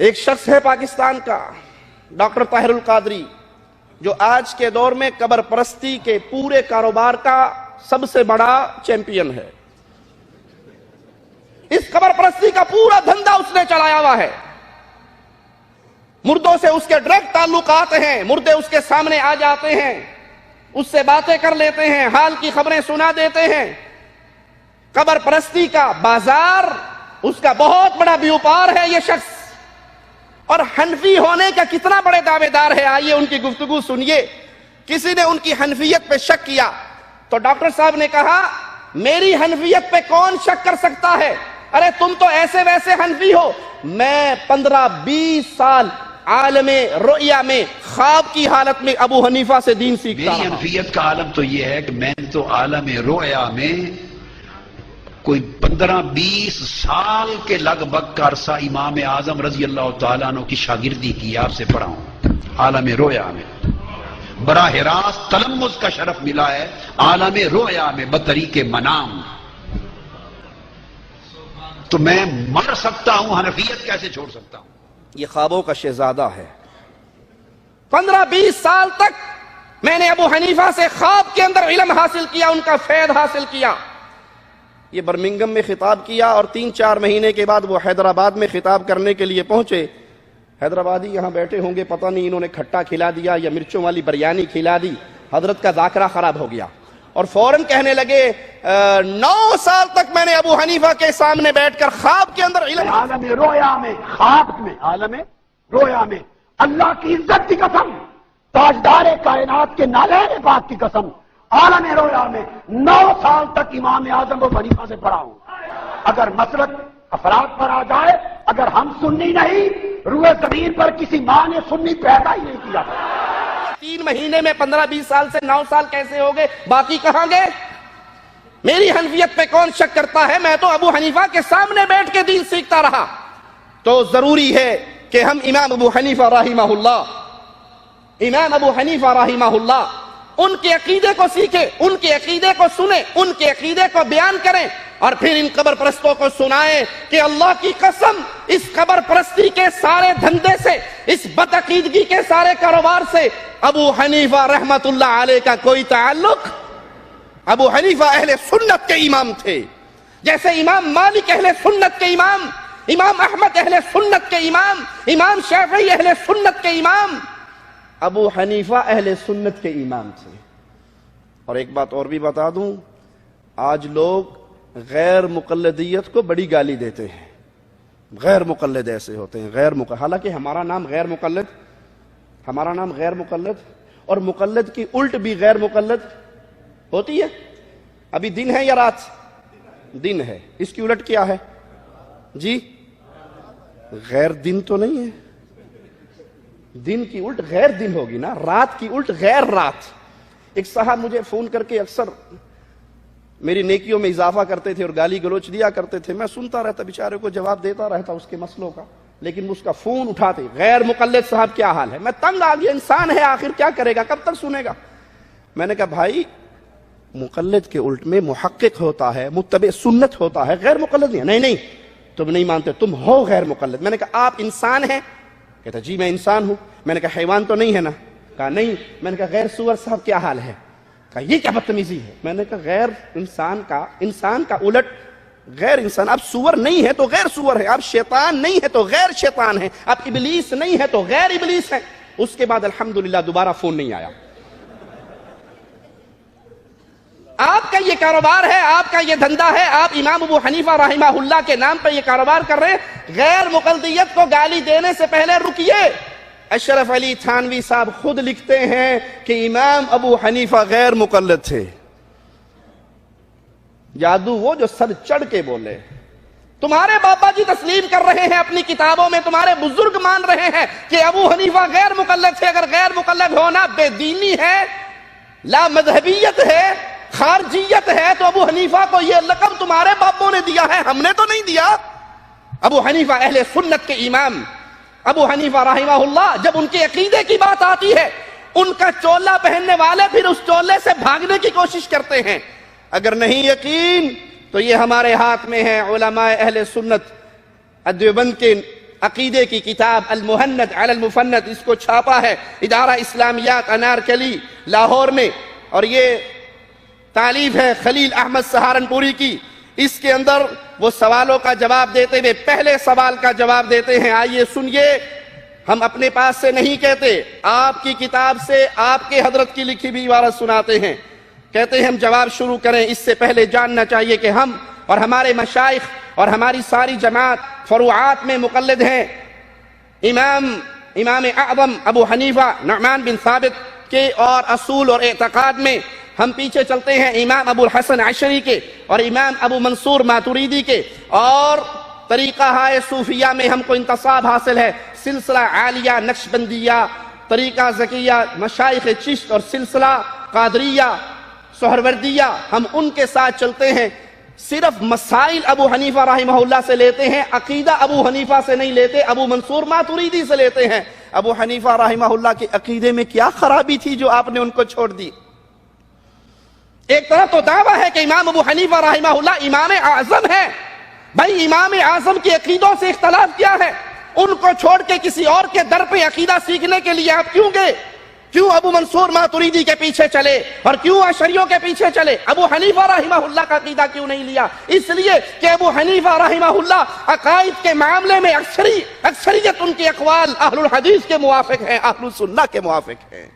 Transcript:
ایک شخص ہے پاکستان کا ڈاکٹر طاہر القادری، جو آج کے دور میں قبر پرستی کے پورے کاروبار کا سب سے بڑا چیمپئن ہے۔ اس قبر پرستی کا پورا دھندا اس نے چلایا ہوا ہے۔ مردوں سے اس کے ڈائریکٹ تعلقات ہیں، مردے اس کے سامنے آ جاتے ہیں، اس سے باتیں کر لیتے ہیں، حال کی خبریں سنا دیتے ہیں۔ قبر پرستی کا بازار اس کا بہت بڑا بیوپار ہے یہ شخص، اور حنفی ہونے کا کتنا بڑے دعوے دار ہے۔ آئیے ان کی گفتگو سنیے۔ کسی نے ان کی حنفیت پہ شک کیا تو ڈاکٹر صاحب نے کہا میری حنفیت پہ کون شک کر سکتا ہے؟ ارے تم تو ایسے ویسے حنفی ہو، میں 15-20 سال عالم رؤیا میں خواب کی حالت میں ابو حنیفہ سے دین سیکھتا رہا۔ میری حنفیت کا عالم تو یہ ہے کہ میں نے تو عالم رؤیا میں کوئی 15-20 سال کے لگ بھگ کا عرصہ امام اعظم رضی اللہ تعالیٰ عنہ کی شاگردی کی، آپ سے پڑھا ہوں عالم رؤیا میں۔ براہ راست تلمذ کا شرف ملا ہے عالم رؤیا میں بطریق منام۔ تو میں مر سکتا ہوں، حنفیت کیسے چھوڑ سکتا ہوں؟ یہ خوابوں کا شہزادہ ہے۔ 15-20 سال تک میں نے ابو حنیفہ سے خواب کے اندر علم حاصل کیا، ان کا فیض حاصل کیا۔ یہ برمنگم میں خطاب کیا اور 3-4 مہینے کے بعد وہ حیدرآباد میں خطاب کرنے کے لیے پہنچے۔ حیدرآبادی یہاں بیٹھے ہوں گے، پتہ نہیں انہوں نے کھٹا کھلا دیا یا مرچوں والی بریانی کھلا دی، حضرت کا ذاکرہ خراب ہو گیا اور فوراً کہنے لگے 9 سال تک میں نے ابو حنیفہ کے سامنے بیٹھ کر خواب کے اندر علم عالم رویا میں، خواب میں، عالم رویا میں اللہ کی عزت کی قسم، تاجدار کائنات کے نالین پاک کی قسم، عالم رویا میں 9 سال تک امام اعظم ابو حنیفہ سے پڑھا ہوں۔ اگر مسلک افراد پر آ جائے، اگر ہم سنی نہیں، روئے زمین پر کسی ماں نے سنی پیدا ہی نہیں کیا۔ 3 مہینے میں 15-20 سال سے 9 سال کیسے ہو گئے؟ باقی کہاں گئے؟ میری حنفیت پہ کون شک کرتا ہے؟ میں تو ابو حنیفہ کے سامنے بیٹھ کے دین سیکھتا رہا۔ تو ضروری ہے کہ ہم امام ابو حنیفہ رحمہ اللہ ان کے عقیدے کو سیکھیں، ان کے عقیدے کو سنیں، ان کے عقیدے کو بیان کریں، اور پھر ان قبر پرستوں کو سنائیں کہ اللہ کی قسم اس قبر پرستی کے سارے دھندے سے، اس بدعقیدگی کے سارے کاروبار سے ابو حنیفہ رحمت اللہ علیہ کا کوئی تعلق۔ ابو حنیفہ اہل سنت کے امام تھے، جیسے امام مالک اہل سنت کے امام، امام احمد اہل سنت کے امام، امام شافعی اہل سنت کے امام، ابو حنیفہ اہل سنت کے امام تھے۔ اور ایک بات اور بھی بتا دوں، آج لوگ غیر مقلدیت کو بڑی گالی دیتے ہیں۔ غیر مقلد ایسے ہوتے ہیں، حالانکہ ہمارا نام غیر مقلد اور مقلد کی الٹ بھی غیر مقلد ہوتی ہے۔ ابھی دن ہے یا رات؟ دن ہے، اس کی الٹ کیا ہے جی؟ غیر دن تو نہیں ہے، دن کی الٹ غیر دن ہوگی نا، رات کی الٹ غیر رات۔ ایک صاحب مجھے فون کر کے اکثر میری نیکیوں میں اضافہ کرتے تھے اور گالی گلوچ دیا کرتے تھے، میں سنتا رہتا، بیچارے کو جواب دیتا رہتا اس کے مسئلوں کا، لیکن اس کا فون اٹھاتے غیر مقلد صاحب کیا حال ہے؟ میں تنگ آ گیا، انسان ہے آخر کیا کرے گا، کب تک سنے گا؟ میں نے کہا بھائی مقلد کے الٹ میں محقق ہوتا ہے، متبع سنت ہوتا ہے، غیر مقلد نہیں۔ نہیں تم نہیں مانتے، تم ہو غیر مقلد۔ میں نے کہا آپ انسان ہیں؟ کہتا جی میں انسان ہوں۔ میں نے کہا حیوان تو نہیں ہے نا؟ کہا نہیں۔ میں نے کہا غیر سور صاحب کیا حال ہے؟ کہا یہ کیا بدتمیزی ہے؟ میں نے کہا غیر انسان کا الٹ غیر انسان، آپ سور نہیں ہے تو غیر سور ہے، آپ شیطان نہیں ہے تو غیر شیطان ہے، آپ ابلیس نہیں ہے تو غیر ابلیس ہے۔ اس کے بعد الحمدللہ دوبارہ فون نہیں آیا۔ آپ کا یہ کاروبار ہے، آپ کا یہ دھندا ہے، آپ امام ابو حنیفہ رحمہ اللہ کے نام پہ یہ کاروبار کر رہے ہیں۔ غیر مقلدیت کو گالی دینے سے پہلے رکیے۔ اشرف علی تھانوی صاحب خود لکھتے ہیں کہ امام ابو حنیفہ غیر مقلد تھے۔ جادو وہ جو سر چڑھ کے بولے۔ تمہارے بابا جی تسلیم کر رہے ہیں اپنی کتابوں میں، تمہارے بزرگ مان رہے ہیں کہ ابو حنیفہ غیر مقلد تھے۔ اگر غیر مقلد ہونا بے دینی ہے، لا مذہبیت ہے، خارجیت ہے، تو ابو حنیفہ کو یہ لقب تمہارے باپوں نے دیا ہے، ہم نے تو نہیں دیا۔ ابو حنیفہ اہل سنت کے امام، ابو حنیفہ رحمہ اللہ، جب ان کے عقیدے کی بات آتی ہے، ان کا چولا پہننے والے پھر اس چولے سے بھاگنے کی کوشش کرتے ہیں۔ اگر نہیں یقین تو یہ ہمارے ہاتھ میں ہے، علماء اہل سنت دیوبند کے عقیدے کی کتاب المہند علی المفند، اس کو چھاپا ہے ادارہ اسلامیات انارکلی لاہور میں، اور یہ تالیف ہے خلیل احمد سہارنپوری کی۔ اس کے اندر وہ سوالوں کا جواب دیتے ہوئے پہلے سوال کا جواب دیتے ہیں، آئیے سنیے، ہم اپنے پاس سے نہیں کہتے، آپ کی کتاب سے آپ کے حضرت کی لکھی بھی عبارت سناتے ہیں۔ کہتے ہیں ہم جواب شروع کریں، اس سے پہلے جاننا چاہیے کہ ہم اور ہمارے مشائخ اور ہماری ساری جماعت فروعات میں مقلد ہیں امام اعظم ابو حنیفہ نعمان بن ثابت کے، اور اصول اور اعتقاد میں ہم پیچھے چلتے ہیں امام ابو الحسن عشری کے اور امام ابو منصور ماتوریدی کے، اور طریقہ ہائے صوفیہ میں ہم کو انتصاب حاصل ہے سلسلہ عالیہ نقشبندیہ، طریقہ زکیہ مشائخ چشت، اور سلسلہ قادریہ سہروردیہ، ہم ان کے ساتھ چلتے ہیں۔ صرف مسائل ابو حنیفہ رحمہ اللہ سے لیتے ہیں، عقیدہ ابو حنیفہ سے نہیں لیتے، ابو منصور ماتوریدی سے لیتے ہیں۔ ابو حنیفہ رحمہ اللہ کے عقیدے میں کیا خرابی تھی جو آپ نے ان کو چھوڑ دی؟ ایک طرف تو دعویٰ ہے کہ امام ابو حنیفہ رحمہ اللہ امام اعظم ہے، بھائی امام اعظم کے عقیدوں سے اختلاف کیا ہے؟ ان کو چھوڑ کے کسی اور کے در پہ عقیدہ سیکھنے کے لیے آپ کیوں گئے؟ کیوں ابو منصور ماتوریدی کے پیچھے چلے اور کیوں اشعریوں کے پیچھے چلے؟ ابو حنیفہ رحمہ اللہ کا عقیدہ کیوں نہیں لیا؟ اس لیے کہ ابو حنیفہ رحمہ اللہ عقائد کے معاملے میں اکثریت ان کے اقوال اہل الحدیث کے موافق ہیں، اہل السنہ کے موافق ہیں۔